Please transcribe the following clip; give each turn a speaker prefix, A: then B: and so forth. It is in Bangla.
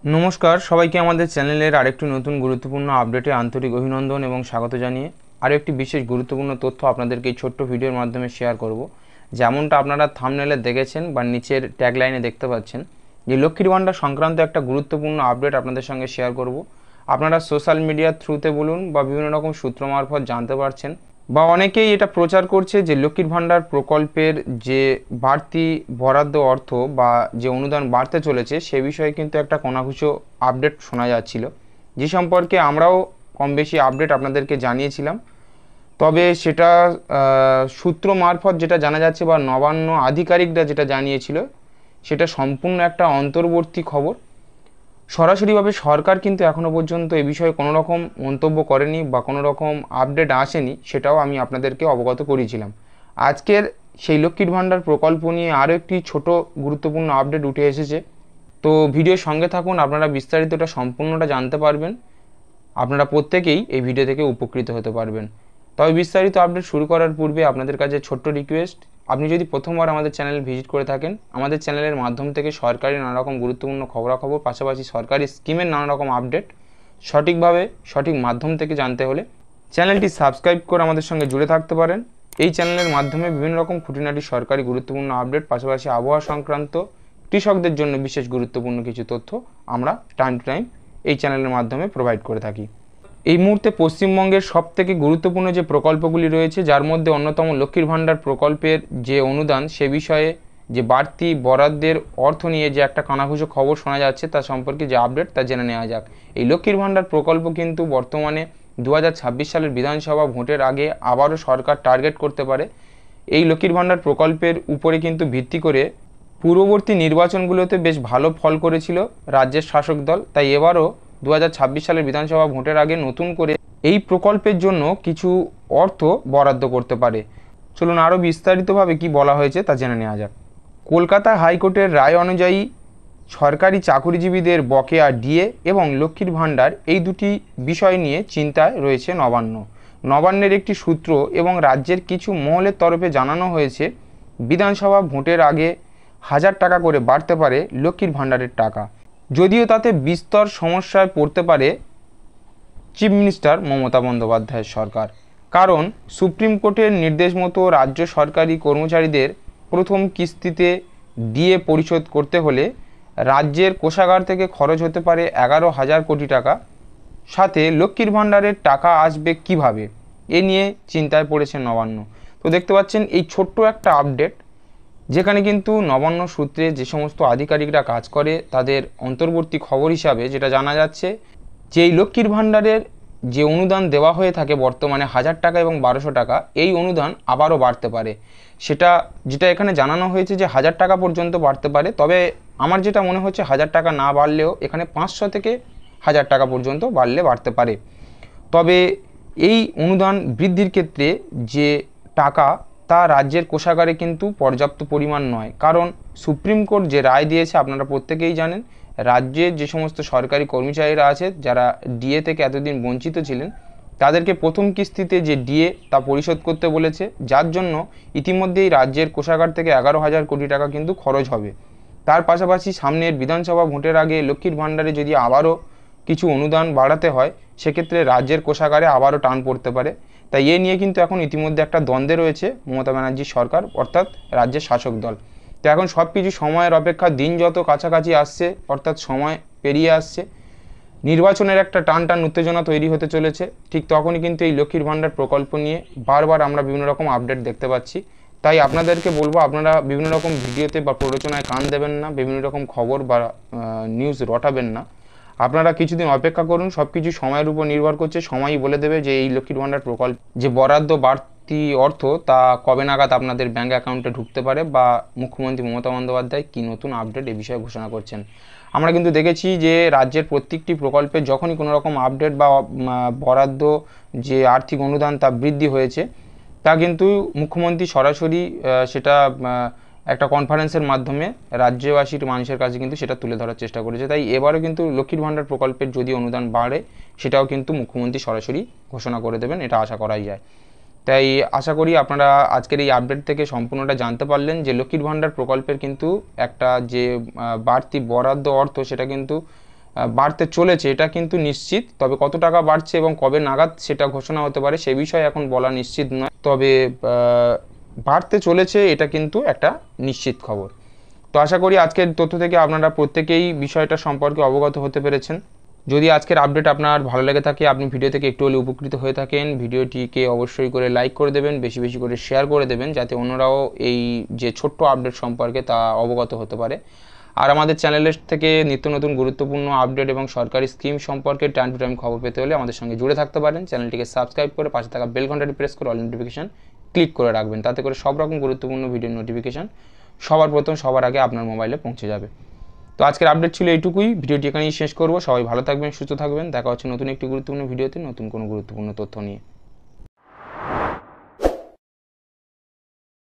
A: নমস্কার সবাইকে আমাদের চ্যানেলের আরেকটি নতুন গুরুত্বপূর্ণ আপডেটে আন্তরিক অভিনন্দন এবং স্বাগত জানিয়ে আরও একটি বিশেষ গুরুত্বপূর্ণ তথ্য আপনাদেরকে এই ছোট্ট ভিডিওর মাধ্যমে শেয়ার করব। যেমনটা আপনারা থাম্বনেলে দেখেছেন বা নিচের ট্যাগলাইনে দেখতে পাচ্ছেন যে লক্ষ্মীর ভাণ্ডার সংক্রান্ত একটা গুরুত্বপূর্ণ আপডেট আপনাদের সঙ্গে শেয়ার করব। আপনারা সোশ্যাল মিডিয়ার থ্রুতে বলুন বা বিভিন্ন রকম সূত্র মারফত জানতে পারছেন বা অনেকেই এটা প্রচার করছে যে লক্ষ্মীর ভাণ্ডার প্রকল্পের যে বাড়তি বরাদ্দ অর্থ বা যে অনুদান বাড়তে চলেছে সে বিষয়ে কিন্তু একটা কোনাকুচো আপডেট শোনা যাচ্ছিল, যে সম্পর্কে আমরাও কম বেশি আপডেট আপনাদেরকে জানিয়েছিলাম। তবে সেটা সূত্র মারফত যেটা জানা যাচ্ছে বা নবান্ন আধিকারিকরা যেটা জানিয়েছিল সেটা সম্পূর্ণ একটা অন্তর্বর্তী খবর। সরাসরিভাবে সরকার কিন্তু এখনও পর্যন্ত এ বিষয়ে কোনো রকম মন্তব্য করেনি বা কোনো রকম আপডেট আসেনি, সেটাও আমি আপনাদেরকে অবগত করিয়েছিলাম। আজকের সেই লক্ষ্মীর ভাণ্ডার প্রকল্প নিয়ে আরও একটি ছোট গুরুত্বপূর্ণ আপডেট উঠে এসেছে। তো ভিডিওর সঙ্গে থাকুন, আপনারা বিস্তারিতটা সম্পূর্ণটা জানতে পারবেন। আপনারা প্রত্যেকেই এই ভিডিও থেকে উপকৃত হতে পারবেন। তবে বিস্তারিত আপডেট শুরু করার পূর্বে আপনাদের কাছে ছোট্ট রিকোয়েস্ট, আপনি যদি প্রথমবার আমাদের চ্যানেল ভিজিট করে থাকেন, আমাদের চ্যানেলের মাধ্যম থেকে সরকারি নানা রকম গুরুত্বপূর্ণ খবরাখবর পাশাপাশি সরকারি স্কিমের নানা রকম আপডেট সঠিকভাবে সঠিক মাধ্যম থেকে জানতে হলে চ্যানেলটি সাবস্ক্রাইব করে আমাদের সঙ্গে জুড়ে থাকতে পারেন। এই চ্যানেলের মাধ্যমে বিভিন্ন রকম খুঁটিনাটি সরকারি গুরুত্বপূর্ণ আপডেট পাশাপাশি আবহাওয়া সংক্রান্ত কৃষকদের জন্য বিশেষ গুরুত্বপূর্ণ কিছু তথ্য আমরা টাইম টু টাইম এই চ্যানেলের মাধ্যমে প্রোভাইড করে থাকি। এই মুহূর্তে পশ্চিমবঙ্গের সবথেকে গুরুত্বপূর্ণ যে প্রকল্পগুলি রয়েছে, যার মধ্যে অন্যতম লক্ষ্মীর ভাণ্ডার প্রকল্পের যে অনুদান সে বিষয়ে যে বাড়তি বরাদ্দের অর্থ নিয়ে যে একটা কানাঘুষো খবর শোনা যাচ্ছে তা সম্পর্কে যে আপডেট তা জেনে নেওয়া যাক। এই লক্ষ্মীর ভাণ্ডার প্রকল্প কিন্তু বর্তমানে 2026 সালের বিধানসভা ভোটের আগে আবারও সরকার টার্গেট করতে পারে। এই লক্ষ্মীর ভাণ্ডার প্রকল্পের উপরে কিন্তু ভিত্তি করে পূর্ববর্তী নির্বাচনগুলোতে বেশ ভালো ফল করেছিল রাজ্যের শাসক দল, তাই এবারও 2026 সালের বিধানসভা ভোটের আগে নতুন করে এই প্রকল্পের জন্য কিছু অর্থ বরাদ্দ করতে পারে। চলুন আরও বিস্তারিতভাবে কি বলা হয়েছে তা জেনে নেওয়া যাক। কলকাতা হাইকোর্টের রায় অনুযায়ী সরকারি চাকুরিজীবীদের বকেয়া ডিএ এবং লক্ষ্মীর ভাণ্ডার এই দুটি বিষয় নিয়ে চিন্তায় রয়েছে নবান্ন। নবান্নের একটি সূত্র এবং রাজ্যের কিছু মহলের তরফে জানানো হয়েছে বিধানসভা ভোটের আগে 1000 টাকা করে বাড়তে পারে লক্ষ্মীর ভাণ্ডারের টাকা, যদিও তাতে বিস্তর সমস্যায় পড়তে পারে চিফ মিনিস্টার মমতা বন্দ্যোপাধ্যায়ের সরকার। কারণ সুপ্রিম কোর্টের নির্দেশ মতো রাজ্য সরকারি কর্মচারীদের প্রথম কিস্তিতে ডিএ পরিশোধ করতে হলে রাজ্যের কোষাগার থেকে খরচ হতে পারে 11,000 কোটি টাকা। সাথে লক্ষ্মীর ভাণ্ডারের টাকা আসবে কিভাবে, এ নিয়ে চিন্তায় পড়েছে নবান্ন। তো দেখতে পাচ্ছেন এই ছোট্ট একটা আপডেট, যেখানে কিন্তু নবান্ন সূত্রে যে সমস্ত আধিকারিকরা কাজ করে তাদের অন্তর্বর্তী খবর হিসাবে যেটা জানা যাচ্ছে যে এই লক্ষ্মীর ভাণ্ডারের যে অনুদান দেওয়া হয়ে থাকে বর্তমানে 1000 টাকা এবং 1200 টাকা, এই অনুদান আবারও বাড়তে পারে। যেটা এখানে জানানো হয়েছে যে 1000 টাকা পর্যন্ত বাড়তে পারে, তবে আমার যেটা মনে হচ্ছে 1000 টাকা না বাড়লেও এখানে 500 থেকে 1000 টাকা পর্যন্ত বাড়তে পারে। তবে এই অনুদান বৃদ্ধির ক্ষেত্রে যে টাকা তা রাজ্যের কোষাগারে কিন্তু পর্যাপ্ত পরিমাণ নয়, কারণ সুপ্রিম কোর্ট যে রায় দিয়েছে আপনারা প্রত্যেকেই জানেন, রাজ্যের যে সমস্ত সরকারি কর্মচারীরা আছে যারা ডিএ থেকে এতদিন বঞ্চিত ছিলেন তাদেরকে প্রথম কিস্তিতে যে ডিএ তা পরিশোধ করতে বলেছে, যার জন্য ইতিমধ্যেই রাজ্যের কোষাগার থেকে 11,000 কোটি টাকা কিন্তু খরচ হবে। তার পাশাপাশি সামনের বিধানসভা ভোটের আগে লক্ষ্মীর ভাণ্ডারে যদি আবারও কিছু অনুদান বাড়াতে হয় সেক্ষেত্রে রাজ্যের কোষাগারে আবারও টান পড়তে পারে। তাই এ নিয়ে কিন্তু এখন ইতিমধ্যে একটা দ্বন্দ্বে রয়েছে মমতা ব্যানার্জির সরকার অর্থাৎ রাজ্যের শাসক দল। তো এখন সব কিছু সময়ের অপেক্ষা, দিন যত কাছাকাছি আসছে অর্থাৎ সময় পেরিয়ে আসছে, নির্বাচনের একটা টান উত্তেজনা তৈরি হতে চলেছে, ঠিক তখনই কিন্তু এই লক্ষ্মীর ভাণ্ডার প্রকল্প নিয়ে বারবার আমরা বিভিন্ন রকম আপডেট দেখতে পাচ্ছি। তাই আপনাদেরকে বলবো আপনারা বিভিন্ন রকম ভিডিওতে বা প্ররোচনায় কান দেবেন না, বিভিন্ন রকম খবর বা নিউজ রটাবেন না। আপনারা কিছুদিন অপেক্ষা করুন, সব কিছু সময়ের উপর নির্ভর করছে, সময়ই বলে দেবে যে এই লক্ষ্মীর ভাণ্ডার প্রকল্প যে বরাদ্দ বাড়তি অর্থ তা কবে নাগাদ আপনাদের ব্যাঙ্ক অ্যাকাউন্টে ঢুকতে পারে বা মুখ্যমন্ত্রী মমতা বন্দ্যোপাধ্যায় কী নতুন আপডেট এ বিষয়ে ঘোষণা করছেন। আমরা কিন্তু দেখেছি যে রাজ্যের প্রত্যেকটি প্রকল্পে যখনই কোনো রকম আপডেট বা বরাদ্দ যে আর্থিক অনুদান তা বৃদ্ধি হয়েছে, তা কিন্তু মুখ্যমন্ত্রী সরাসরি সেটা একটা কনফারেন্সের মাধ্যমে রাজ্যবাসীর মানুষের কাছে কিন্তু সেটা তুলে ধরার চেষ্টা করেছে। তাই এবারও কিন্তু লক্ষ্মীর ভাণ্ডার প্রকল্পের যদি অনুদান বাড়ে সেটাও কিন্তু মুখ্যমন্ত্রী সরাসরি ঘোষণা করে দেবেন, এটা আশা করাই যায়। তাই আশা করি আপনারা আজকের এই আপডেট থেকে সম্পূর্ণটা জানতে পারলেন যে লক্ষ্মীর ভাণ্ডার প্রকল্পের কিন্তু একটা যে বাড়তি বরাদ্দ অর্থ সেটা কিন্তু বাড়তে চলেছে এটা কিন্তু নিশ্চিত, তবে কত টাকা বাড়ছে এবং কবে নাগাদ সেটা ঘোষণা হতে পারে সে বিষয়ে এখন বলা নিশ্চিত নয়, তবে বাড়তে চলেছে এটা কিন্তু একটা নিশ্চিত খবর। তো আশা করি আজকের তথ্য থেকে আপনারা প্রত্যেকেই বিষয়টা সম্পর্কে অবগত হতে পেরেছেন। যদি আজকের আপডেট আপনার ভালো লেগে থাকে, আপনি ভিডিও থেকে একটু হলে উপকৃত হয়ে থাকেন, ভিডিওটিকে অবশ্যই করে লাইক করে দেবেন, বেশি বেশি করে শেয়ার করে দেবেন, যাতে অন্যরাও এই যে ছোট্ট আপডেট সম্পর্কে তা অবগত হতে পারে। আর আমাদের চ্যানেলের থেকে নিত্য নতুন গুরুত্বপূর্ণ আপডেট এবং সরকারি স্কিম সম্পর্কে টাইম টু টাইম খবর পেতে হলে আমাদের সঙ্গে জুড়ে থাকতে পারেন। চ্যানেলটিকে সাবস্ক্রাইব করে পাশে থাকা বেল ঘন্টাটি প্রেস করে অল নোটিফিকেশন ক্লিক করে রাখবেন, তাতে করে সব রকম গুরুত্বপূর্ণ ভিডিওর নোটিফিকেশন সবার প্রথম সবার আগে আপনার মোবাইলে পৌঁছে যাবে। তো আজকের আপডেট ছিল এইটুকুই, ভিডিওটি এখানেই শেষ করব। সবাই ভালো থাকবেন, সুস্থ থাকবেন, দেখা হচ্ছে নতুন একটি গুরুত্বপূর্ণ ভিডিওতে নতুন কোনো গুরুত্বপূর্ণ তথ্য নিয়ে।